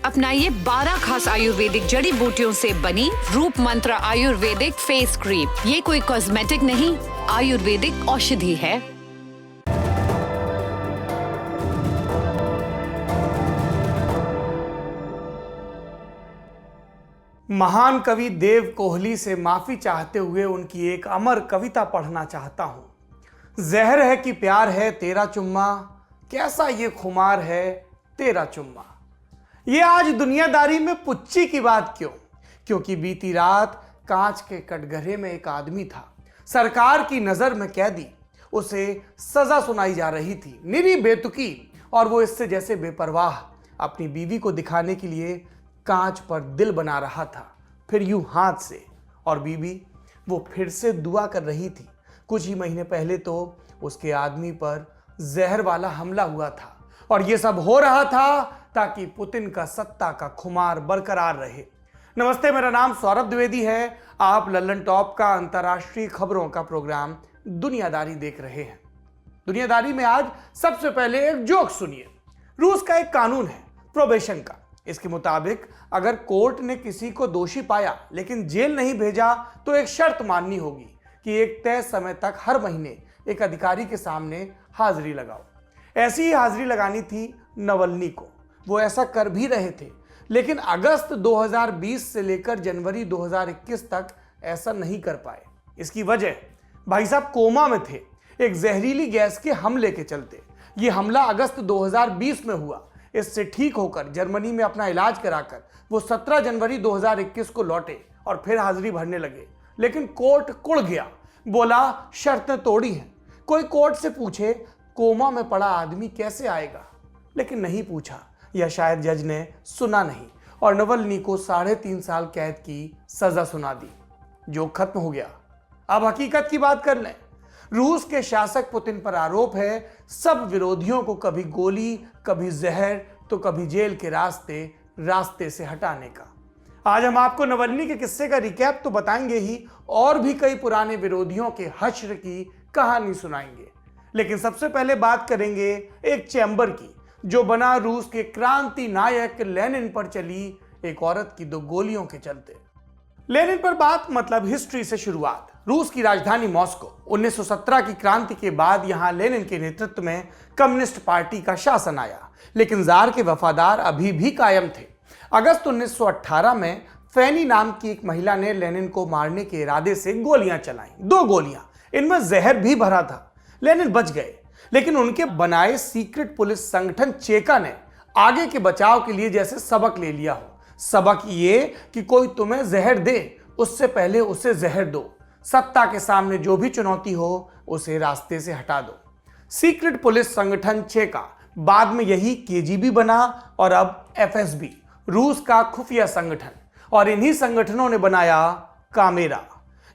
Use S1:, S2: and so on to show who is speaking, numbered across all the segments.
S1: अपनाइए 12 खास आयुर्वेदिक जड़ी बूटियों से बनी रूप मंत्र आयुर्वेदिक फेस क्रीम। ये कोई कॉस्मेटिक नहीं, आयुर्वेदिक औषधि है।
S2: महान कवि देव कोहली से माफी चाहते हुए उनकी एक अमर कविता पढ़ना चाहता हूं। जहर है कि प्यार है तेरा चुम्मा, कैसा ये खुमार है तेरा चुम्मा। ये आज दुनियादारी में पुच्ची की बात क्यों? क्योंकि बीती रात कांच के कटघरे में एक आदमी था, सरकार की नजर में कैदी। उसे सजा सुनाई जा रही थी, निरी बेतुकी, और वो इससे जैसे बेपरवाह अपनी बीवी को दिखाने के लिए कांच पर दिल बना रहा था, फिर यूं हाथ से। और बीवी वो फिर से दुआ कर रही थी। कुछ ही महीने पहले तो उसके आदमी पर जहर वाला हमला हुआ था, और ये सब हो रहा था ताकि पुतिन का सत्ता का खुमार बरकरार रहे। नमस्ते, मेरा नाम सौरभ द्विवेदी है। आप लल्लन टॉप का अंतर्राष्ट्रीय खबरों का प्रोग्राम दुनियादारी देख रहे हैं। दुनियादारी में आज सबसे पहले एक जोक सुनिए। रूस का एक कानून है प्रोबेशन का। इसके मुताबिक अगर कोर्ट ने किसी को दोषी पाया लेकिन जेल नहीं भेजा तो एक शर्त माननी होगी कि एक तय समय तक हर महीने एक अधिकारी के सामने हाजिरी लगाओ। ऐसी ही हाजिरी लगानी थी नवल्नी को। वो ऐसा कर भी रहे थे, लेकिन अगस्त 2020 से लेकर जनवरी 2021 तक ऐसा नहीं कर पाए। इसकी वजह, भाई साहब कोमा में थे एक जहरीली गैस के हमले के चलते। ये हमला अगस्त 2020 में हुआ। इससे ठीक होकर जर्मनी में अपना इलाज कराकर वो 17 जनवरी 2021 को लौटे और फिर हाजिरी भरने लगे। लेकिन कोर्ट कुड़ गया, बोला शर्तें तोड़ी हैं। कोई कोर्ट से पूछे कोमा में पड़ा आदमी कैसे आएगा, लेकिन नहीं पूछा, या शायद जज ने सुना नहीं, और नवल्नी को 3.5 साल कैद की सजा सुना दी। जो खत्म हो गया। अब हकीकत की बात कर लें। रूस के शासक पुतिन पर आरोप है सब विरोधियों को कभी गोली, कभी जहर, तो कभी जेल के रास्ते से हटाने का। आज हम आपको नवल्नी के किस्से का रिकैप तो बताएंगे ही, और भी कई पुराने विरोधियों के हश्र की कहानी सुनाएंगे। लेकिन सबसे पहले बात करेंगे एक चैम्बर की, जो बना रूस के क्रांति नायक लेनिन पर चली एक औरत की 2 गोलियों के चलते। लेनिन पर बात मतलब हिस्ट्री से शुरुआत। रूस की राजधानी मॉस्को। 1917 की क्रांति के बाद यहां लेनिन के नेतृत्व में कम्युनिस्ट पार्टी का शासन आया, लेकिन जार के वफादार अभी भी कायम थे। अगस्त 1918 में फैनी नाम की एक महिला ने लेनिन को मारने के इरादे से गोलियां चलाईं। 2 गोलियां, इनमें जहर भी भरा था। लेनिन बच गए, लेकिन उनके बनाए सीक्रेट पुलिस संगठन चेका ने आगे के बचाव के लिए जैसे सबक ले लिया हो। सबक ये कि कोई तुम्हें जहर दे, उससे पहले उसे जहर दो। सत्ता के सामने जो भी चुनौती हो उसे रास्ते से हटा दो। सीक्रेट पुलिस संगठन चेका बाद में यही केजीबी बना, और अब एफएसबी, रूस का खुफिया संगठन। और इन्हीं संगठनों ने बनाया कामेरा।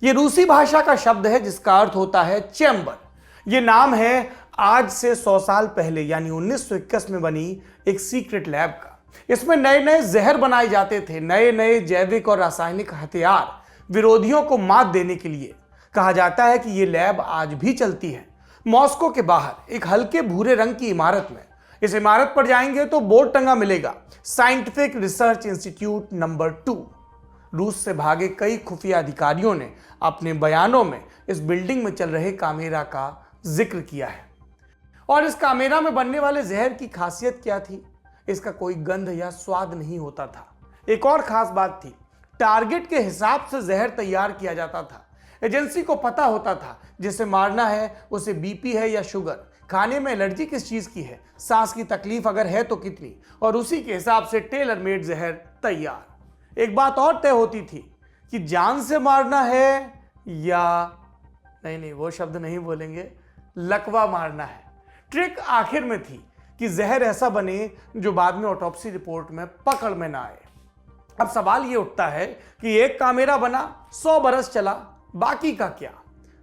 S2: यह रूसी भाषा का शब्द है जिसका अर्थ होता है चैम्बर। यह नाम है आज से 100 साल पहले यानी 1921 में बनी एक सीक्रेट लैब का। इसमें नए नए जहर बनाए जाते थे, नए नए जैविक और रासायनिक हथियार विरोधियों को मात देने के लिए। कहा जाता है कि यह लैब आज भी चलती है। मॉस्को के बाहर एक हल्के भूरे रंग की इमारत में। इस इमारत पर जाएंगे तो बोर्ड टंगा मिलेगा, साइंटिफिक रिसर्च इंस्टीट्यूट नंबर 2। रूस से भागे कई खुफिया अधिकारियों ने अपने बयानों में इस बिल्डिंग में चल रहे कामेरा का जिक्र किया है। और इस कामेरा में बनने वाले जहर की खासियत क्या थी? इसका कोई गंध या स्वाद नहीं होता था। एक और खास बात थी, टारगेट के हिसाब से जहर तैयार किया जाता था। एजेंसी को पता होता था जिसे मारना है उसे बीपी है या शुगर, खाने में एलर्जी किस चीज की है, सांस की तकलीफ अगर है तो कितनी, और उसी के हिसाब से टेलर मेड जहर तैयार। एक बात और तय होती थी कि जान से मारना है या नहीं, वो शब्द नहीं बोलेंगे, लकवा मारना है। ट्रिक आखिर में थी कि जहर ऐसा बने जो बाद में ऑटोप्सी रिपोर्ट में पकड़ में ना आए। अब सवाल ये उठता है कि एक कामेरा बना, 100 बरस चला, बाकी का क्या?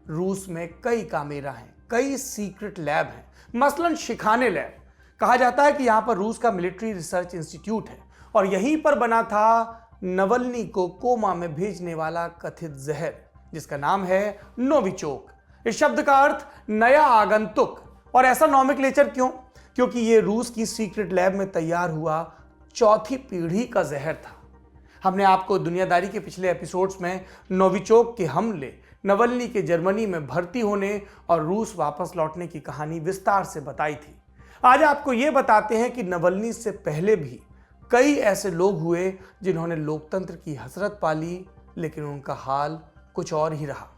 S2: रूस में कई कामेरा हैं, कई सीक्रेट लैब हैं, मसलन शिखाने लैब। कहा जाता है कि यहां पर रूस का मिलिट्री रिसर्च इंस्टीट्यूट है, और यहीं पर बना था नवल्नी को कोमा में भेजने वाला कथित जहर, जिसका नाम है नोविचोक। इस शब्द का अर्थ नया आगंतुक। और ऐसा नॉमेनक्लेचर क्यों? क्योंकि ये रूस की सीक्रेट लैब में तैयार हुआ चौथी पीढ़ी का जहर था। हमने आपको दुनियादारी के पिछले एपिसोड्स में नोविचोक के हमले, नवल्नी के जर्मनी में भर्ती होने और रूस वापस लौटने की कहानी विस्तार से बताई थी। आज आपको ये बताते हैं कि नवल्नी से पहले भी कई ऐसे लोग हुए जिन्होंने लोकतंत्र की हसरत पाली, लेकिन उनका हाल कुछ और ही रहा।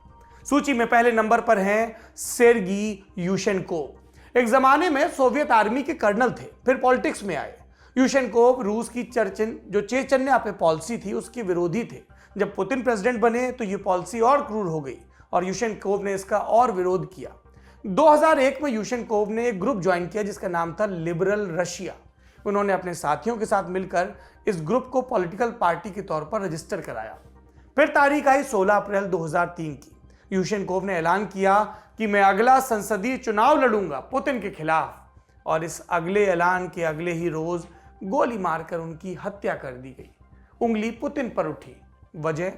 S2: सूची में पहले नंबर पर हैं सेर्गी यूशेनकोव। एक जमाने में सोवियत आर्मी के कर्नल थे, फिर पॉलिटिक्स में आए। यूशेनकोव रूस की चेचन्या पे पॉलिसी थी, उसके विरोधी थे। जब पुतिन प्रेसिडेंट बने तो ये पॉलिसी और क्रूर हो गई और यूशेनकोव ने इसका और विरोध किया। 2001 में यूशेनकोव ने एक ग्रुप ज्वाइन किया जिसका नाम था लिबरल रशिया। उन्होंने अपने साथियों के साथ मिलकर इस ग्रुप को पॉलिटिकल पार्टी के तौर पर रजिस्टर कराया। फिर तारीख आई 16 अप्रैल 2003 की। यूशेनकोव ने ऐलान किया कि मैं अगला संसदीय चुनाव लड़ूंगा पुतिन के खिलाफ, और इस अगले ऐलान के अगले ही रोज गोली मारकर उनकी हत्या कर दी गई। उंगली पुतिन पर उठी। वजह,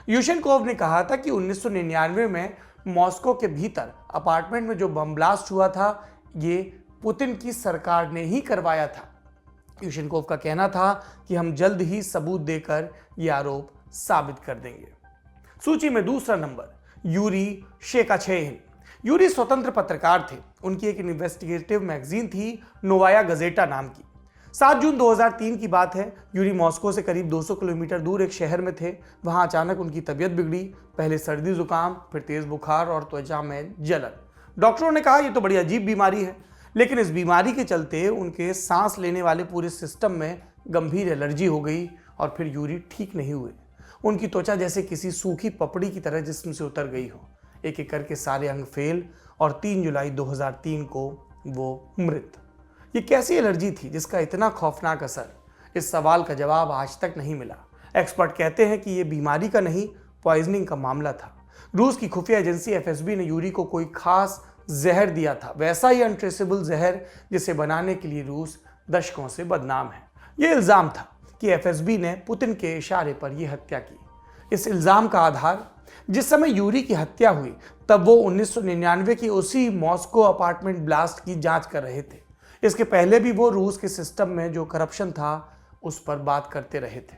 S2: यूशेनकोव ने कहा था कि 1999 में मॉस्को के भीतर अपार्टमेंट में जो बम ब्लास्ट हुआ था ये पुतिन की सरकार ने ही करवाया था। यूशेनकोव का कहना था कि हम जल्द ही सबूत देकर यह आरोप साबित कर देंगे। सूची में दूसरा नंबर यूरी शेकाचेहिन। यूरी स्वतंत्र पत्रकार थे। उनकी एक इन्वेस्टिगेटिव मैगजीन थी नोवाया गजेटा नाम की। 7 जून 2003 की बात है। यूरी मॉस्को से करीब 200 किलोमीटर दूर एक शहर में थे। वहां अचानक उनकी तबीयत बिगड़ी। पहले सर्दी जुकाम, फिर तेज बुखार और त्वचा में जलन। डॉक्टरों ने कहा यह तो बड़ी अजीब बीमारी है, लेकिन इस बीमारी के चलते उनके सांस लेने वाले पूरे सिस्टम में गंभीर एलर्जी हो गई और फिर यूरी ठीक नहीं हुए। उनकी त्वचा जैसे किसी सूखी पपड़ी की तरह जिस्म से उतर गई हो। एक एक करके सारे अंग फेल और 3 जुलाई 2003 को वो मृत। ये कैसी एलर्जी थी जिसका इतना खौफनाक असर? इस सवाल का जवाब आज तक नहीं मिला। एक्सपर्ट कहते हैं कि ये बीमारी का नहीं, पॉइजनिंग का मामला था। रूस की खुफिया एजेंसी एफएसबी ने यूरी को कोई खास जहर दिया था, वैसा ही अनट्रेसेबल जहर जिसे बनाने के लिए रूस दशकों से बदनाम है। ये इल्जाम था कि एफएसबी ने पुतिन के इशारे पर यह हत्या की। इस इल्जाम का आधार, जिस समय यूरी की हत्या हुई तब वो 1999 की उसी मॉस्को अपार्टमेंट ब्लास्ट की जांच कर रहे थे। इसके पहले भी वो रूस के सिस्टम में जो करप्शन था उस पर बात करते रहे थे।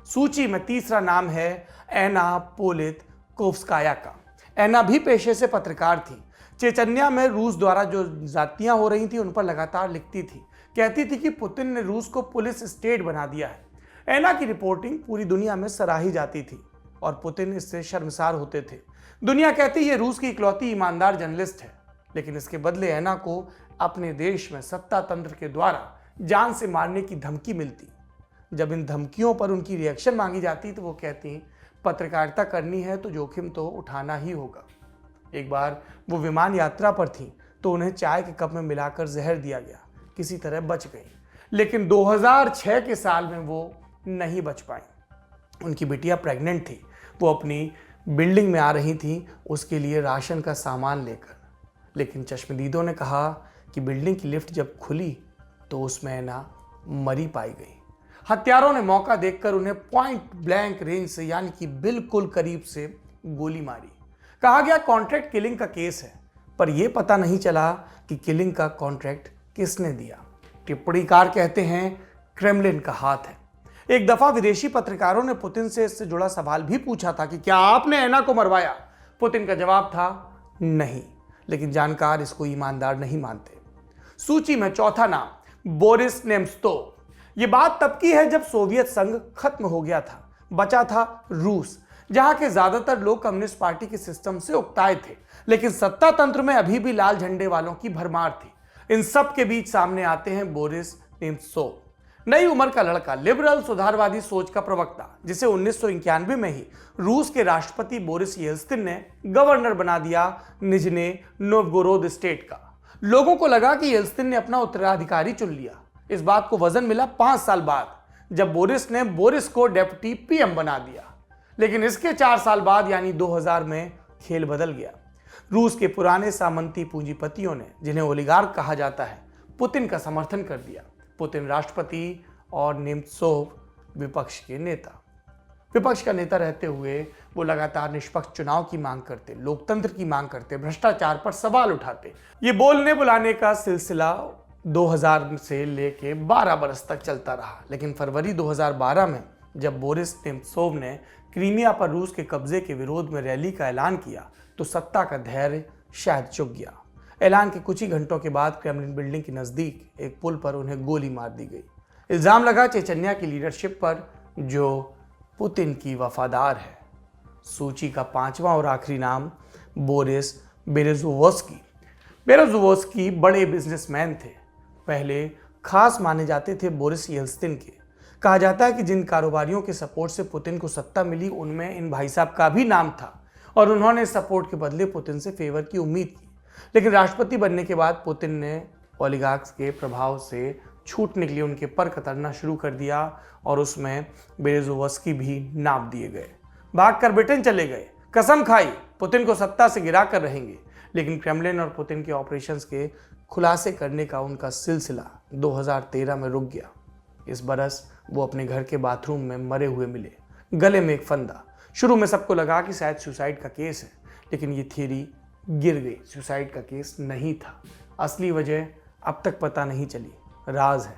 S2: सूची में तीसरा नाम है एना पोलितकोवस्काया का। एना भी पेशे से पत्रकार थी। चेचन्या में रूस द्वारा जो जातियां हो रही थी उन पर लगातार लिखती थी। कहती थी कि पुतिन ने रूस को पुलिस स्टेट बना दिया है। एना की रिपोर्टिंग पूरी दुनिया में सराही जाती थी और पुतिन इससे शर्मसार होते थे। दुनिया कहती ये रूस की इकलौती ईमानदार जर्नलिस्ट है, लेकिन इसके बदले एना को अपने देश में सत्ता तंत्र के द्वारा जान से मारने की धमकी मिलती। जब इन धमकियों पर उनकी रिएक्शन मांगी जाती तो वो कहती पत्रकारिता करनी है तो जोखिम तो उठाना ही होगा। एक बार वो विमान यात्रा पर थी तो उन्हें चाय के कप में मिलाकर जहर दिया गया। किसी तरह बच गई, लेकिन 2006 के साल में वो नहीं बच पाई। उनकी बिटिया प्रेग्नेंट थी। वो अपनी बिल्डिंग में आ रही थी उसके लिए राशन का सामान लेकर, लेकिन चश्मदीदों ने कहा कि बिल्डिंग की लिफ्ट जब खुली तो उसमें एना मरी पाई गई। हत्यारों ने मौका देखकर उन्हें पॉइंट ब्लैंक रेंज से यानी कि बिल्कुल करीब से गोली मारी। कहा गया कॉन्ट्रैक्ट किलिंग का केस है, पर यह पता नहीं चला कि किलिंग का कॉन्ट्रैक्ट किसने दिया। टिप्पणीकार कहते हैं क्रेमलिन का हाथ है। एक दफा विदेशी पत्रकारों ने पुतिन से इससे जुड़ा सवाल भी पूछा था कि क्या आपने एना को मरवाया? पुतिन का जवाब था नहीं, लेकिन जानकार इसको ईमानदार नहीं मानते। सूची में चौथा नाम बोरिस नेमत्सोव। ये बात तब की है जब सोवियत संघ खत्म हो गया था। बचा था रूस, जहां के ज्यादातर लोग कम्युनिस्ट पार्टी के सिस्टम से उकताए थे, लेकिन सत्ता तंत्र में अभी भी लाल झंडे वालों की भरमार थी। इन सब के बीच सामने आते हैं बोरिस नेमत्सोव, नई उम्र का लड़का, लिबरल सुधारवादी सोच का प्रवक्ता, जिसे 1991 में ही रूस के राष्ट्रपति बोरिस येल्त्सिन ने गवर्नर बना दिया निजने नोवगोरोद स्टेट का। लोगों को लगा कि येल्त्सिन ने अपना उत्तराधिकारी चुन लिया। इस बात को वजन मिला 5 साल बाद, जब बोरिस ने बोरिस को डेप्यूटी पीएम बना दिया। लेकिन इसके 4 साल बाद यानी 2000 में खेल बदल गया। रूस के पुराने सामंती पूंजीपतियों ने, जिन्हें ओलिगार्क कहा जाता है, पुतिन का समर्थन कर दिया। पुतिन राष्ट्रपति और नेमत्सोव विपक्ष के नेता। विपक्ष का नेता रहते हुए वो लगातार निष्पक्ष चुनाव की मांग करते, लोकतंत्र की मांग करते, भ्रष्टाचार पर सवाल उठाते। ये बोलने बुलाने का सिलसिला 2000 से लेके 12 बरस तक चलता रहा, लेकिन फरवरी 2012 में जब बोरिस नेमत्सोव ने क्रीमिया पर रूस के कब्जे के विरोध में रैली का ऐलान किया तो सत्ता का धैर्य शायद चुक गया। ऐलान के कुछ ही घंटों के बाद क्रेमलिन बिल्डिंग के नज़दीक एक पुल पर उन्हें गोली मार दी गई। इल्ज़ाम लगा चेचन्या की लीडरशिप पर, जो पुतिन की वफादार है। सूची का 5वां और आखिरी नाम बोरिस बेरेज़ोवस्की। बेरेज़ोवस्की बड़े बिजनेसमैन थे। पहले खास माने जाते थे बोरिस येल्त्सिन के। कहा जाता है कि जिन कारोबारियों के सपोर्ट से पुतिन को सत्ता मिली उनमें इन भाई साहब का भी नाम था और उन्होंने सपोर्ट के बदले पुतिन से फेवर की उम्मीद की। लेकिन राष्ट्रपति बनने के बाद पुतिन ने ओलिगार्क्स के प्रभाव से छूटने के लिए उनके पर कतरना शुरू कर दिया और उसमें बेरेज़ोवस्की भी नाप दिए गए। भागकर ब्रिटेन चले गए, कसम खाई पुतिन को सत्ता से गिरा कर रहेंगे। लेकिन क्रेमलिन और पुतिन के ऑपरेशंस के खुलासे करने का उनका सिलसिला 2013 में रुक गया। इस बरस वो अपने घर के बाथरूम में मरे हुए मिले, गले में एक फंदा। शुरू में सबको लगा कि शायद सुसाइड का केस है, लेकिन ये थियरी गिर गई। सुसाइड का केस नहीं था। असली वजह अब तक पता नहीं चली, राज है।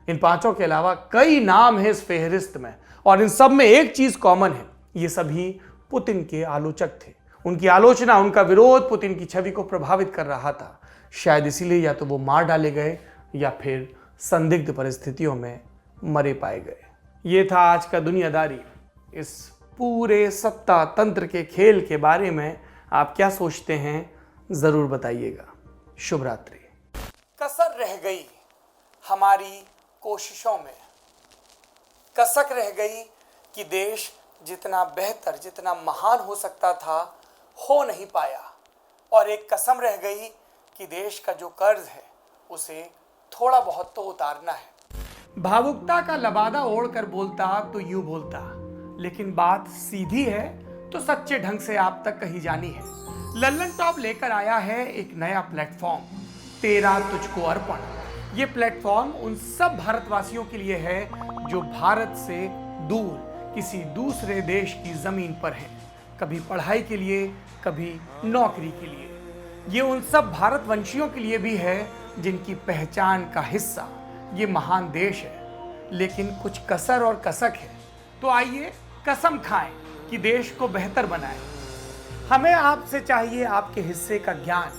S2: इन 5 के अलावा कई नाम हैं इस फेहरिस्त में और इन सब में एक चीज कॉमन है, ये सभी पुतिन के आलोचक थे। उनकी आलोचना, उनका विरोध पुतिन की छवि को प्रभावित कर रहा था। शायद इसीलिए या तो वो मार डाले गए या फिर संदिग्ध परिस्थितियों में मरे पाए गए। ये था आज का दुनियादारी। इस पूरे सत्ता तंत्र के खेल के बारे में आप क्या सोचते हैं, जरूर बताइएगा। शुभ रात्रि। कसर रह गई हमारी कोशिशों में, कसक रह गई कि देश जितना बेहतर, जितना महान हो सकता था, हो नहीं पाया। और एक कसम रह गई कि देश का जो कर्ज है उसे थोड़ा बहुत तो उतारना है। भावुकता का लबादा ओढ़कर बोलता तो यूं बोलता, लेकिन बात सीधी है तो सच्चे ढंग से आप तक कही जानी है। लल्लन टॉप लेकर आया है एक नया प्लेटफॉर्म, तेरा तुझको अर्पण। ये प्लेटफॉर्म उन सब भारतवासियों के लिए है जो भारत से दूर किसी दूसरे देश की जमीन पर है, कभी पढ़ाई के लिए, कभी नौकरी के लिए। ये उन सब भारतवंशियों के लिए भी है जिनकी पहचान का हिस्सा ये महान देश है, लेकिन कुछ कसर और कसक है। तो आइए कसम खाएं कि देश को बेहतर बनाएं। हमें आपसे चाहिए आपके हिस्से का ज्ञान,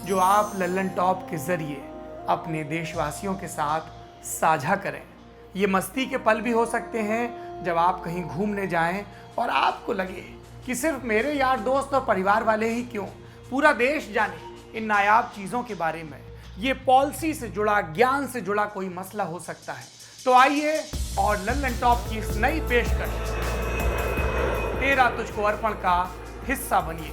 S2: जो आप लल्लन टॉप के जरिए अपने देशवासियों के साथ साझा करें। ये मस्ती के पल भी हो सकते हैं जब आप कहीं घूमने जाएं और आपको लगे कि सिर्फ मेरे यार दोस्त और परिवार वाले ही क्यों, पूरा देश जाने इन नायाब चीज़ों के बारे में। ये पॉलिसी से जुड़ा, ज्ञान से जुड़ा कोई मसला हो सकता है। तो आइए और लल्लन टॉप की इस नई पेशकश तेरा तुझको अर्पण का हिस्सा बनिए।